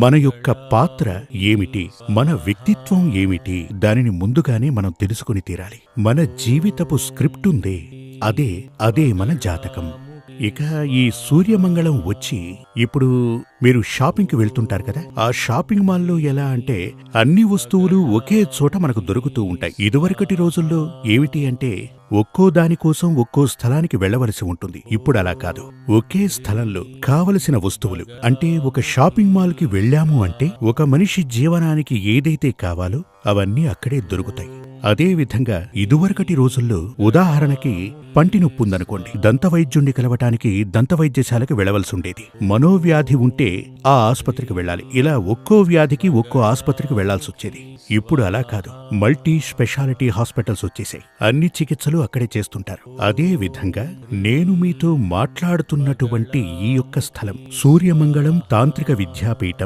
మన యొక్క పాత్ర ఏమిటి, మన వ్యక్తిత్వం ఏమిటి, దానిని ముందుగానే మనం తెలుసుకుని తీరాలి. మన జీవితపు స్క్రిప్ట్ ఉందే, అదే మన జాతకం. ఇక ఈ సూర్యమంగళం వచ్చి ఇప్పుడు మీరు షాపింగ్కి వెళ్తుంటారు కదా, ఆ షాపింగ్ మాల్లో ఎలా అంటే అన్ని వస్తువులు ఒకే చోట మనకు దొరుకుతూ ఉంటాయి. ఇదివరకటి రోజుల్లో ఏమిటి అంటే ఒక్కో దానికోసం ఒక్కో స్థలానికి వెళ్లవలసి ఉంటుంది. ఇప్పుడు అలా కాదు. ఒకే స్థలంలో కావలసిన వస్తువులు, అంటే ఒక షాపింగ్ మాల్కి వెళ్ళాము అంటే ఒక మనిషి జీవనానికి ఏదైతే కావాలో అవన్నీ అక్కడే దొరుకుతాయి. అదే విధంగా ఇదివరకటి రోజుల్లో ఉదాహరణకి పంటి నొప్పి ఉందనుకోండి, దంతవైద్యుణ్ణి కలవటానికి దంతవైద్యశాలకు వెళ్లవలసి ఉండేది. మనోవ్యాధి ఉంటే ఆ ఆసుపత్రికి వెళ్ళాలి. ఇలా ఒక్కో వ్యాధికి ఒక్కో ఆసుపత్రికి వెళ్లాల్సి వచ్చేది. ఇప్పుడు అలా కాదు, మల్టీ స్పెషాలిటీ హాస్పిటల్స్ వచ్చేసాయి. అన్ని చికిత్సలు అక్కడే చేస్తుంటారు. అదే విధంగా నేను మీతో మాట్లాడుతున్నటువంటి ఈ యొక్క స్థలం సూర్యమంగళం తాంత్రిక విద్యాపీఠం